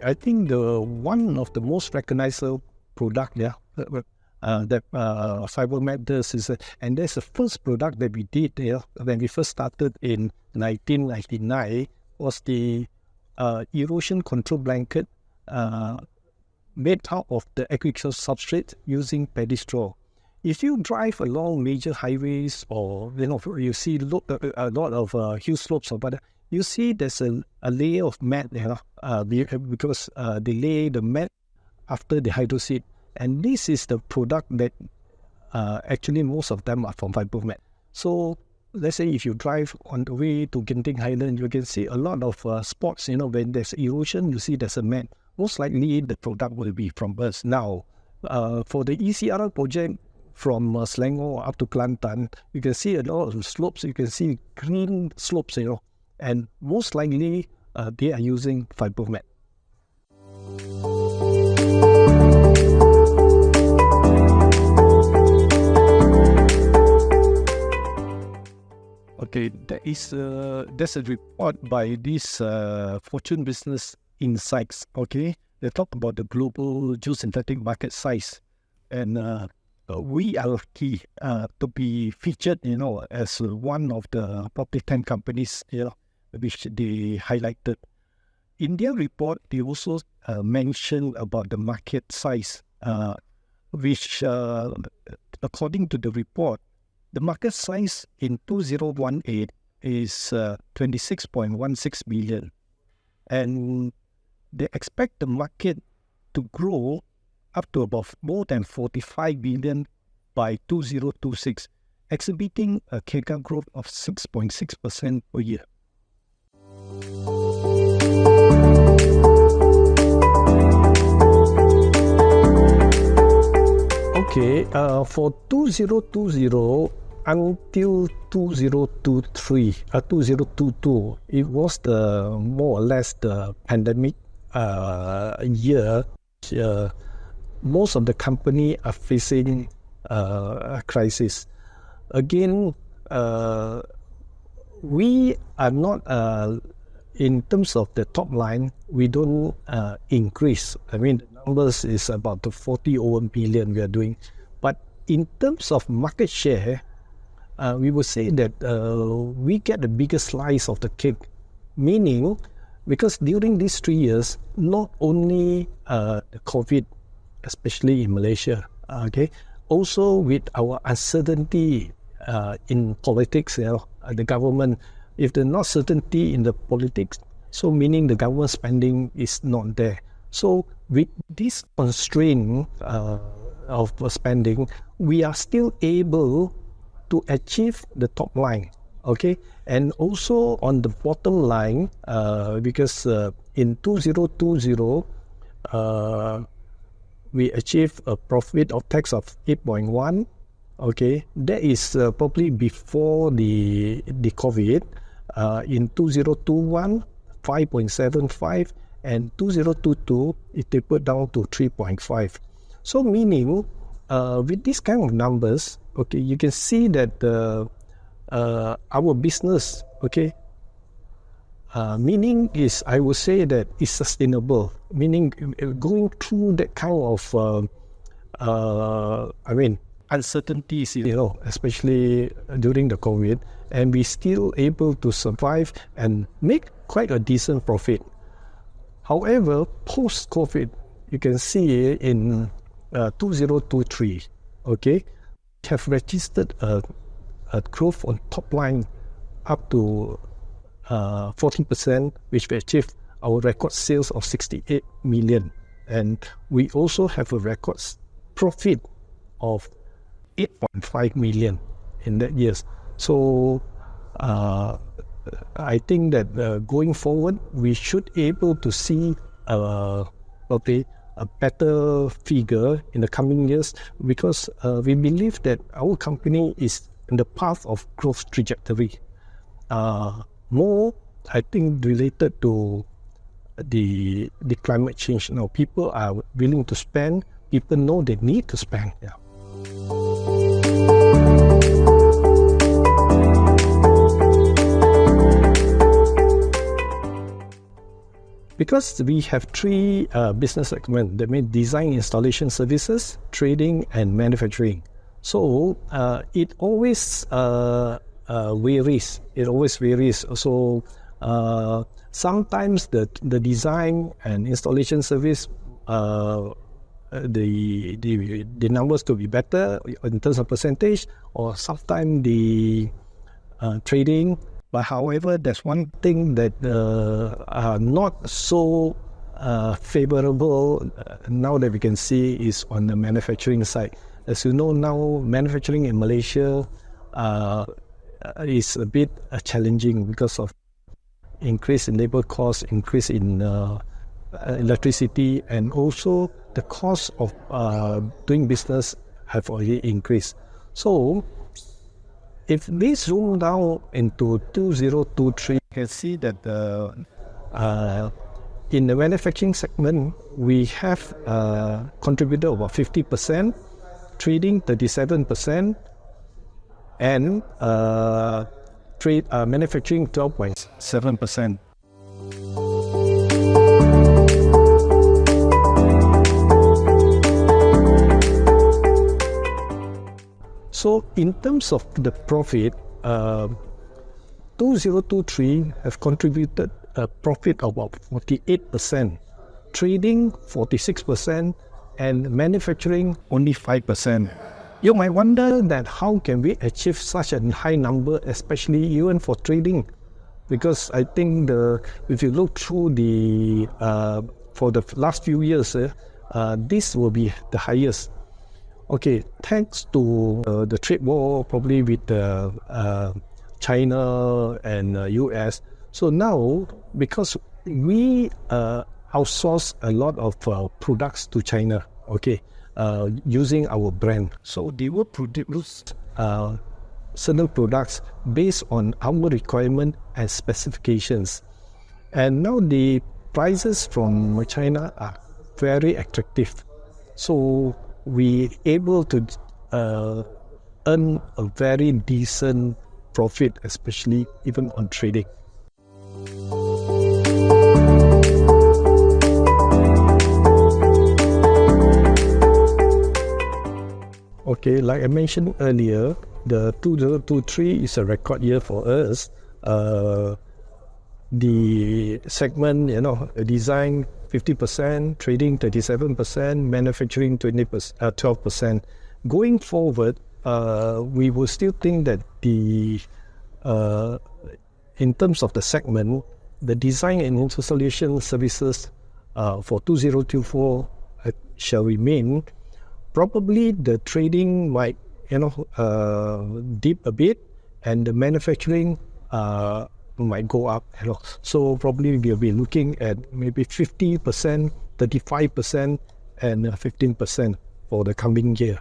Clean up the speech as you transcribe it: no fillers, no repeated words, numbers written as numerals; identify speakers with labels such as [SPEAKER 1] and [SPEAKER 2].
[SPEAKER 1] I think the one of the most recognizable product that Fibromat does is, and that's the first product that we did when we first started in 1999, was the erosion control blanket made out of the agricultural substrate using paddy straw. If you drive along major highways, or you see a lot of hill slopes or whatever, you see there's a layer of mat, because they lay the mat after the hydroseed, and this is the product that actually most of them are from Fibromat. So let's say if you drive on the way to Genting Highland, you can see a lot of spots. When there's erosion, you see there's a mat. Most likely the product will be from us. Now, for the ECRL project from Selangor up to Kelantan, you can see a lot of slopes. You can see green slopes, and most likely they are using Fibromat. Okay, there's a report by this Fortune Business Insights. Okay, they talk about the global geosynthetic market size, and we are key to be featured, as one of the probably 10 companies, which they highlighted. In their report, they also mentioned about the market size, which, according to the report, the market size in 2018 is 26.16 billion. And they expect the market to grow up to about more than 45 billion by 2026, exhibiting a CAGR growth of 6.6% per year. Okay, for 2020 until 2022, it was more or less the pandemic year. Most of the company are facing a crisis. Again, we are not, in terms of the top line, we don't increase. I mean, the numbers is about the 40 over billion we are doing. But in terms of market share, we would say that we get the biggest slice of the cake. Meaning, because during these 3 years, not only the COVID, especially in Malaysia, also with our uncertainty in politics, the government, if there's not certainty in the politics, so meaning the government spending is not there. So with this constraint of spending, we are still able to achieve the top line, and also on the bottom line, because in 2020, we achieved a profit of tax of 8.1. That is probably before the COVID. In 2021, 5.75, and 2022, it tapered down to 3.5. So meaning, with this kind of numbers, you can see that our business, meaning is, I would say that it's sustainable. Meaning, going through that kind of, uncertainties, especially during the COVID, and we still able to survive and make quite a decent profit. However, post-COVID, you can see in 2023, have registered a growth on top line up to 14%, which we achieved our record sales of 68 million. And we also have a record profit of 8.5 million in that years. So I think that going forward, we should able to see a better figure in the coming years, because we believe that our company is in the path of growth trajectory. More, I think, related to the climate change. People are willing to spend. People know they need to spend. Because we have three business segments, that means design, installation services, trading, and manufacturing. So it always varies. It always varies. So sometimes the design and installation service, the numbers could be better in terms of percentage, or sometimes the trading. But however, there's one thing that are not so favorable now that we can see is on the manufacturing side. As you know now, manufacturing in Malaysia is a bit challenging because of increase in labor costs, increase in electricity, and also the cost of doing business have already increased. So if we zoom down into 2023, you can see that in the manufacturing segment, we have contributed about 50%, trading 37%, and manufacturing 12.7%. So in terms of the profit, 2023 have contributed a profit of about 48%, trading 46%, and manufacturing only 5%. You might wonder that how can we achieve such a high number, especially even for trading? Because I think if you look through for the last few years, this will be the highest. Okay, thanks to the trade war, probably with China and US. So now, because we outsource a lot of products to China, okay, using our brand. So they will produce certain products based on our requirement and specifications. And now the prices from China are very attractive. So we able to earn a very decent profit, especially even on trading. Okay, like I mentioned earlier, the 2023 is a record year for us. The segment, design 50%, trading 37%, manufacturing 12%. Going forward, we will still think that in terms of the segment, the design and installation services for 2024 shall remain. Probably the trading might dip a bit, and the manufacturing might go up. So probably we'll be looking at maybe 50%, 35%, and 15% for the coming year.